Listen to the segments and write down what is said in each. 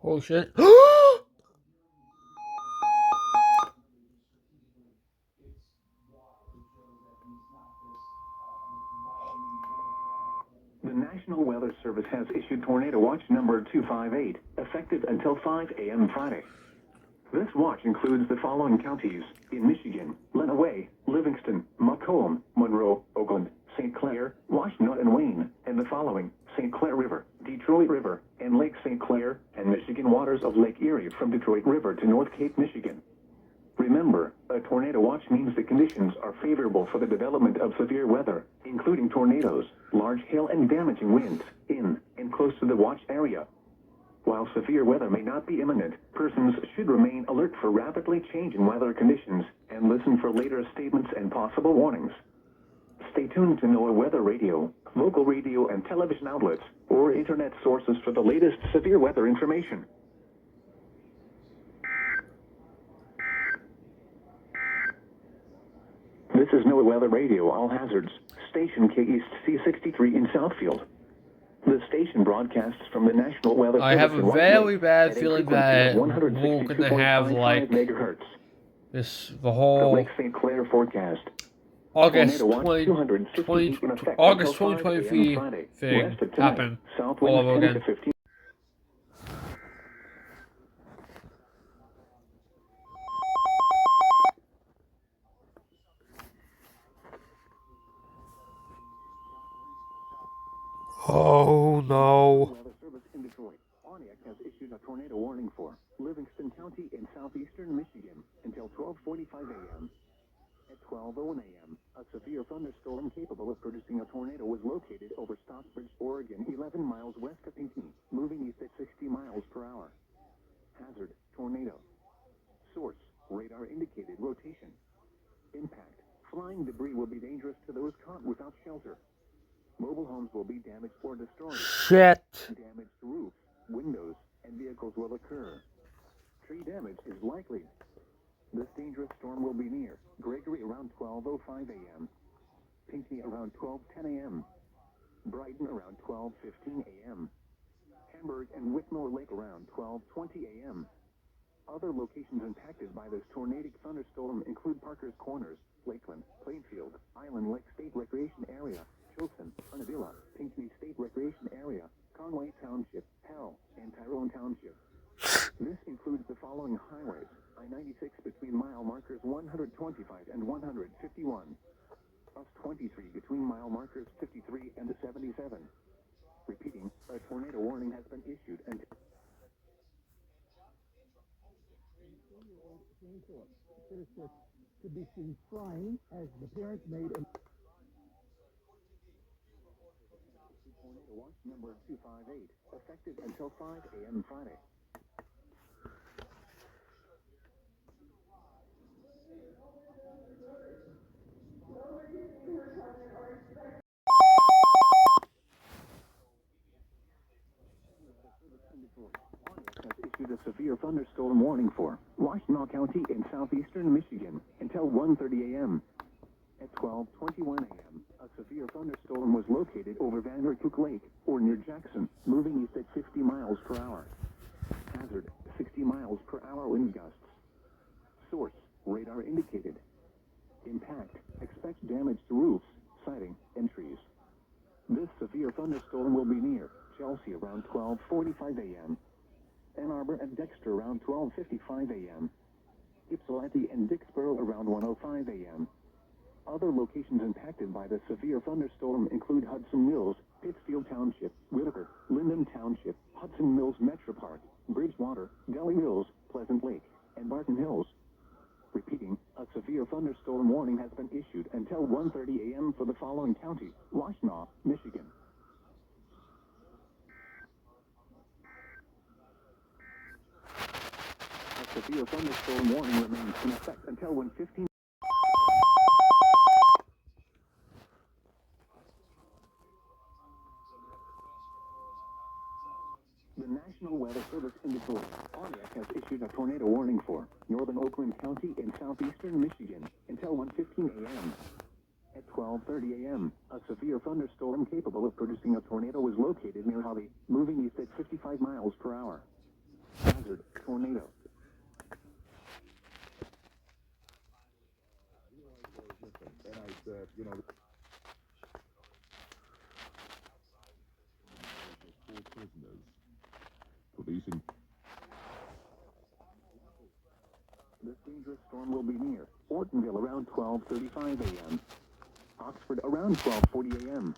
Holy shit. The National Weather Service has issued Tornado Watch number 258, effective until 5 a.m. Friday. This watch includes the following counties in Michigan: Lenawee, Livingston, Macomb, Monroe, Oakland, St. Clair, Washtenaw, and Wayne, and the following: St. Clair River, Detroit River, and Lake St. Clair, and Michigan waters of Lake Erie from Detroit River to North Cape, Michigan. Remember, a tornado watch means the conditions are favorable for the development of severe weather, including tornadoes, large hail, and damaging winds, in and close to the watch area. While severe weather may not be imminent, persons should remain alert for rapidly changing weather conditions and listen for later statements and possible warnings. Stay tuned to NOAA Weather Radio, local radio and television outlets, or internet sources for the latest severe weather information. This is NOAA Weather Radio, all hazards, station KEAST C63 in Southfield. The station broadcasts from the National Weather I Service have a in White very Lake bad at a feeling frequency of that we're gonna have 162.55 like megahertz. the The whole Lake St. Clair forecast. August Tornado watch 20, 258 in effect August until 5 a.m. 2023 Friday. thing West of tonight, happen south all winds over 10 to again. 15. Oh no. Weather Service in Detroit. Pontiac has issued a tornado warning for Livingston County in southeastern Michigan until 12:45 a.m. At 12:01 a.m., a severe thunderstorm capable of producing a tornado was located over Stockbridge, Oregon, 11 miles west of Pinckney, moving east at 60 miles per hour. Hazard: tornado. Source: radar indicated rotation. Impact: flying debris will be dangerous to those caught without shelter. Mobile homes will be damaged or destroyed. Shit. Damaged roofs, windows, and vehicles will occur. Tree damage is likely. This dangerous storm will be near Gregory around 12:05 a.m., Pinckney around 12:10 a.m., Brighton around 12:15 a.m., Hamburg and Whitmore Lake around 12:20 a.m. Other locations impacted by this tornadic thunderstorm include Parker's Corners, Lakeland, Plainfield, Island Lake State Recreation Area, Chilton, Unadilla, Pinckney State Recreation Area, Conway Township, Hell, and Tyrone Township. This includes the following highways: I-96 between mile markers 125 and 151, US 23 between mile markers 53 and 77. Repeating, a tornado warning has been issued and could be seen crying as the parents made a Tornado watch number 258, effective until 5 a.m. Friday. Has issued a severe thunderstorm warning for Washtenaw County in southeastern Michigan until 1:30 a.m. At 12:21 a.m., a severe thunderstorm was located over Vanderkook Lake or near Jackson, moving east at 50 miles per hour. Hazard: 60 miles per hour wind gusts. Source: radar indicated. Impact: expect damage to roofs, siding, and trees. This severe thunderstorm will be near Chelsea around 12:45 a.m., Ann Arbor and Dexter around 12:55 a.m., Ypsilanti and Dixboro around 1:05 a.m. Other locations impacted by the severe thunderstorm include Hudson Mills, Pittsfield Township, Whitaker, Linden Township, Hudson Mills Metro Park, Bridgewater, Gully Mills, Pleasant Lake, and Barton Hills. Repeating, a severe thunderstorm warning has been issued until 1:30 a.m. for the following counties: Washtenaw, Michigan. A severe thunderstorm warning remains in effect until 1:15. The National Weather Service in Detroit, Pontiac, has issued a tornado warning for northern Oakland County in southeastern Michigan until 1:15 a.m. At 12:30 a.m., a severe thunderstorm capable of producing a tornado was located near Holly, moving east at 55 miles per hour. Hazard, tornado. And I said, you know, four prisoners. Policing. This dangerous storm will be near Ortonville around 12:35 a.m. Oxford around 12:40 a.m.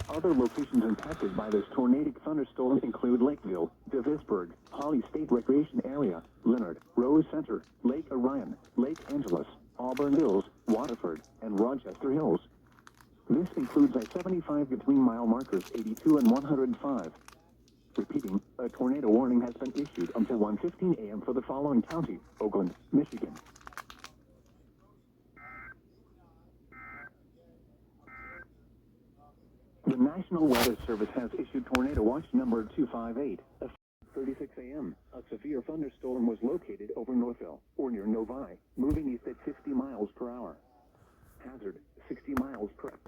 Other locations impacted by this tornadic thunderstorm include Lakeville, Davisburg, Holly State Recreation Area, Leonard, Rose Center, Lake Orion, Lake Angeles, Auburn Hills, Waterford, and Rochester Hills. This includes I-75 between mile markers 82 and 105. Repeating, a tornado warning has been issued until 1:15 a.m. for the following county: Oakland, Michigan. The National Weather Service has issued Tornado Watch number 258. At 36 a.m., a severe thunderstorm was located over Northville, or near Novi, moving east at 50 miles per hour. Hazard, 60 miles per hour.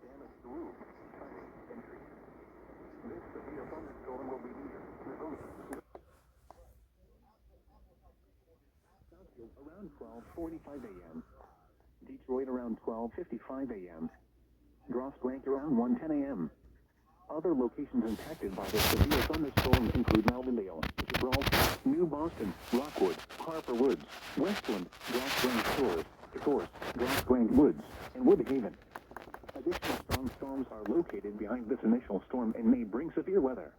Damage to roof, and trees. This severe thunderstorm will be near Livonia. Southfield around 12:45 a.m. Detroit around 12:55 a.m. Grosse Pointe around 1:10 a.m. Other locations impacted by the severe thunderstorm include Melville, Gibraltar, New Boston, Rockwood, Harper Woods, Westland, Grosse Pointe Shores, Course, Grosse Pointe Woods, and Woodhaven. Additional strong storms are located behind this initial storm and may bring severe weather.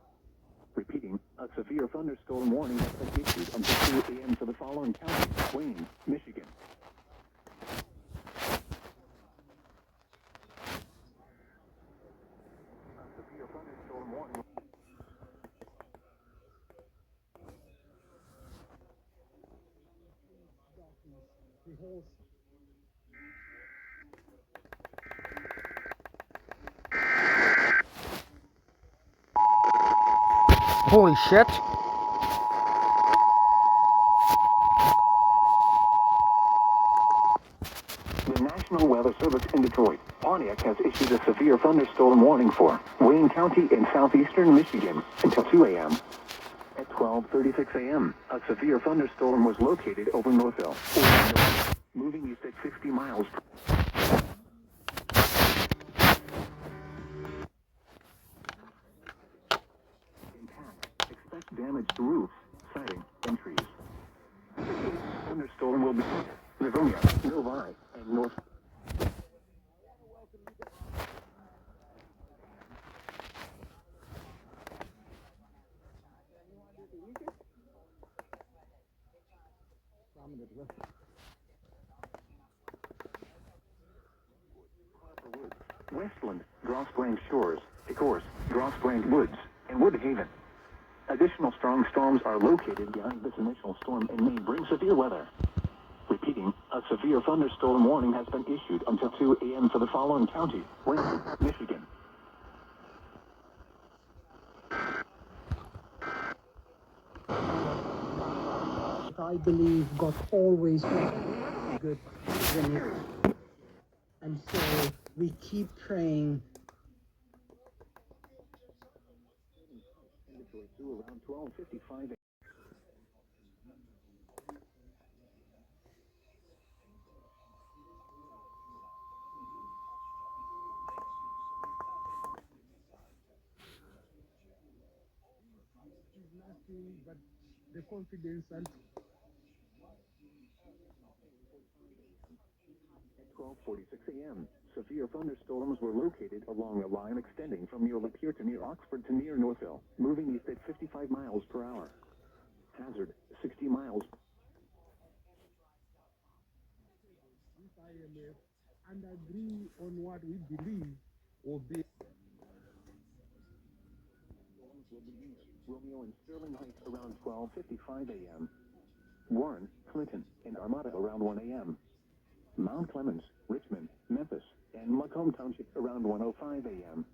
Repeating, a severe thunderstorm warning has been issued until 2 a.m. for the following counties: Wayne, Michigan. A severe thunderstorm warning. Holy shit. The National Weather Service in Detroit, Pontiac has issued a severe thunderstorm warning for Wayne County in southeastern Michigan until 2 a.m. At 12:36 a.m., a severe thunderstorm was located over Northville, Oregon, moving east at 60 miles per impact. Expect damage to roofs, siding, and trees. Thunderstorm will be Livonia, Novi, and North. Harper Woods, Westland, Grosse Pointe Shores, Course, Grosse Pointe Woods, and Woodhaven. Additional strong storms are located behind this initial storm and may bring severe weather. Repeating, a severe thunderstorm warning has been issued until 2 a.m. for the following county: Wayne, Michigan. I believe God always good when it, and so we keep praying. Around 12:55. Nothing but the confidence and 12:46 a.m. Severe thunderstorms were located along a line extending from near Lapeer to near Oxford to near Northville, moving east at 55 miles per hour. Hazard, 60 miles. IMF and agree on what we believe will be. Storms will be near Romeo and Sterling Heights around 12:55 a.m. Warren, Clinton, and Armada around 1 a.m. Mount Clemens, Richmond, Memphis, and Macomb Township around 1:05 a.m.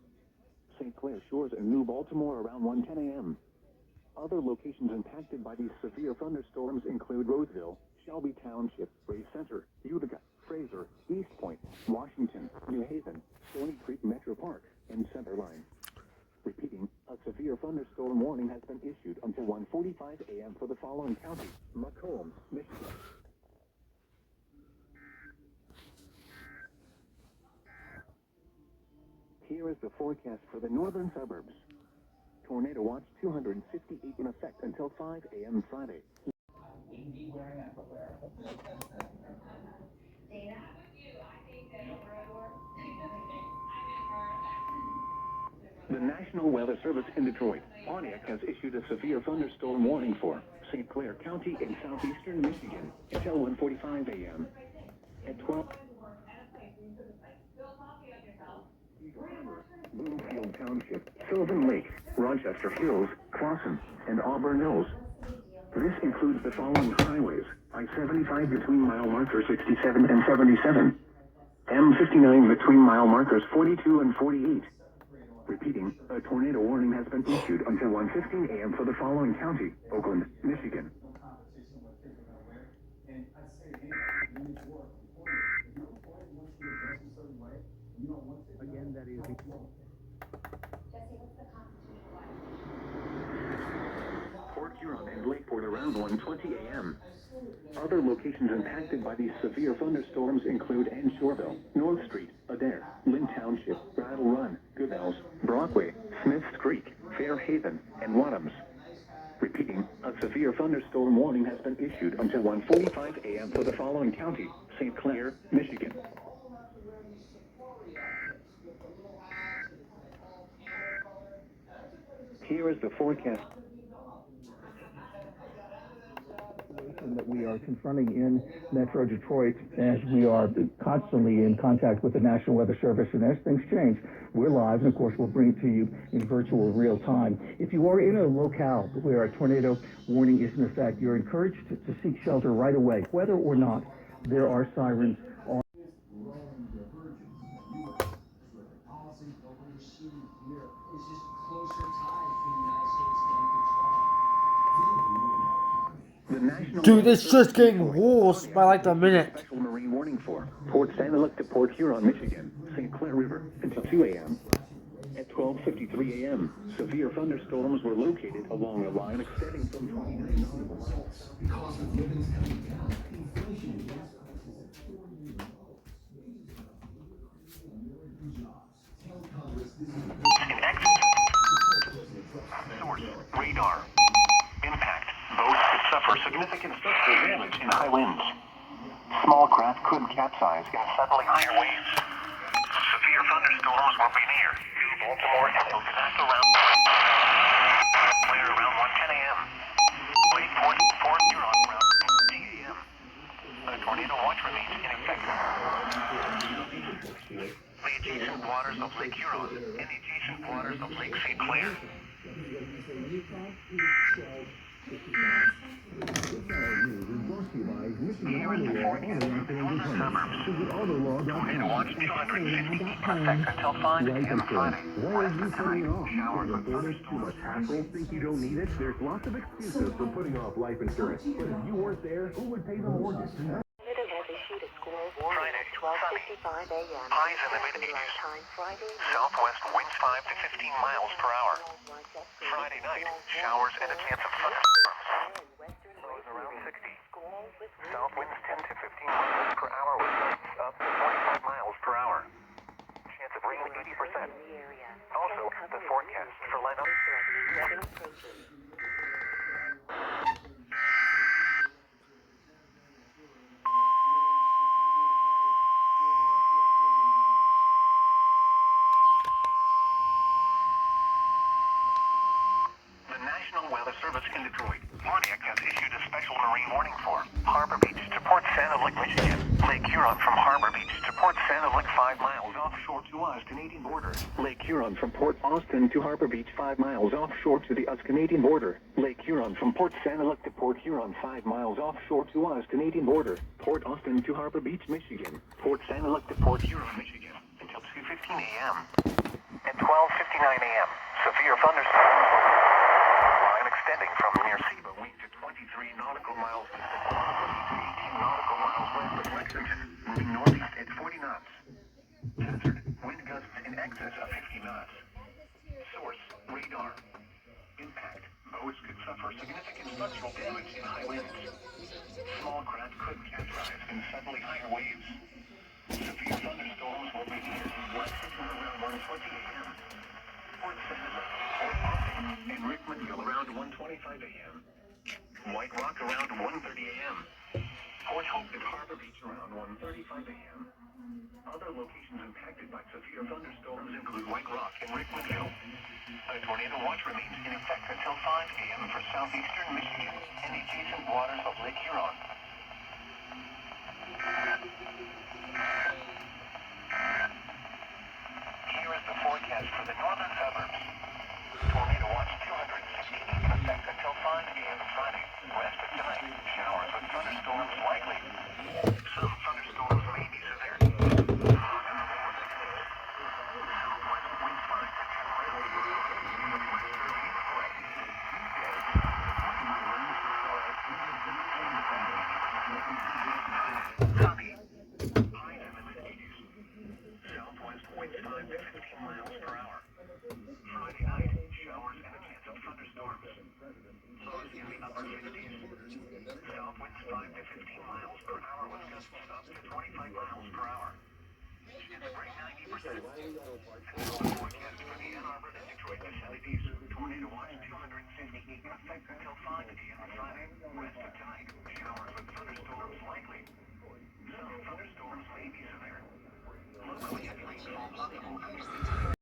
St. Clair Shores and New Baltimore around 1:10 a.m. Other locations impacted by these severe thunderstorms include Roseville, Shelby Township, Ray Center, Utica, Fraser, East Point, Washington, New Haven, Stony Creek Metro Park, and Center Line. Here is the forecast for the northern suburbs. Tornado watch 258 in effect until 5 a.m. Friday. The National Weather Service in Detroit, Pontiac, has issued a severe thunderstorm warning for St. Clair County in southeastern Michigan until 1:45 a.m. At 12. Bloomfield Township, Sylvan Lake, Rochester Hills, Clawson, and Auburn Hills. This includes the following highways: I-75 between mile markers 67 and 77. M59 between mile markers 42 and 48. Repeating, a tornado warning has been issued until 1:15 a.m. for the following county: Oakland, Michigan. Again, that is Port Huron and Lakeport around 1:20 a.m. Other locations impacted by these severe thunderstorms include Ann Shoreville, North Street, Adair, Lynn Township, Brattle Run, Goodells, Brockway, Smiths Creek, Fairhaven, and Wadhams. Repeating, a severe thunderstorm warning has been issued until 1:45 a.m. for the following county: St. Clair, Michigan. Here is the forecast. That we are confronting in Metro Detroit, as we are constantly in contact with the National Weather Service, and as things change, we're live, and of course we'll bring it to you in virtual real time. If you are in a locale where a tornado warning is in effect, you're encouraged to seek shelter right away, whether or not there are sirens on. The National Dude, it's just getting worse by like the minute. Special marine warning for Port St. Luc to Port Huron, Michigan, St. Clair River until 2 a.m. At 12:53 a.m., severe thunderstorms were located along a line extending from 29 nautical miles. Source: radar. Impact: boats could suffer significant structural damage in high winds. Small craft could capsize in suddenly higher waves. Severe thunderstorms will be near Baltimore and around around 1:10 a.m. Lakeport, Port Huron around 1:10 a.m. A tornado watch remains in effect. The adjacent waters of Lake Huron and the adjacent waters of Lake St. Clair. Here is the forecast for the northern suburbs. Tornado watch 250 in effect until 5 a.m. Friday. Why are you putting it off? Showers with thunderstorms. Too much hassle? Think you don't need it? There's lots of excuses for putting off life insurance. But if you weren't there, who would pay the mortgage? Friday, sunny. Highs in the mid-80s. Southwest winds 5 to 15 miles per hour. Friday night, showers and a chance of thunderstorms. Lows around 60. South winds 10 to 15 miles per hour with gusts up to 45 miles per hour. Chance of rain 80%. Also, the forecast for lineup. The National Weather Service in Detroit, Pontiac, has issued a special marine warning for Harbor Beach to Port St. Luc, Michigan. Lake Huron from Harbor Beach to Port St. Luc 5 miles offshore to US Canadian border. Lake Huron from Port Austin to Harbor Beach 5 miles offshore to the US Canadian border. Lake Huron from Port St. Luc to Port Huron 5 miles offshore to US Canadian border. Port Austin to Harbor Beach, Michigan. Port St. Luc to Port Huron, Michigan until 2:15 a.m. At 12:59 a.m., severe thunderstorms were line extending from near Seba Week to 23 nautical miles east of 18 nautical miles west of Lexington, moving northeast at 40 knots. Hazard: wind gusts in excess of 50 knots. Source: radar. Impact: boats could suffer significant structural damage in high winds. Small craft could capsize in suddenly higher waves. Severe thunderstorms will be near west around 1:20 a.m. 25 a.m. White Rock around 1:30 a.m. Port Hope and Harbor Beach around 1:35 a.m. Other locations impacted by severe thunderstorms include White Rock and Rickmanville. A tornado watch remains in effect until 5 a.m. for southeastern Michigan and adjacent waters of Lake Huron. Here is the forecast for the northern suburbs. Tornado watch 260 in effect until 5 a.m. Friday. West of tonight, showers with thunderstorms likely. Some thunderstorms may be severe. Copy. Highs in the mid-80s. Southwest winds 5 to 15 miles per hour. Friday night, showers and a chance of thunderstorms. Lows in the upper 50s. South winds 5 to 15 miles per hour with gusts up to 25 miles per hour. Spring 90%. And so the forecast for the Ann Arbor and Detroit vicinities. Tornado watch 258 in effect until 5 p.m. Friday. West of tonight, showers with thunderstorms likely. Some thunderstorms may be severe. Locally heavy rainfall possible.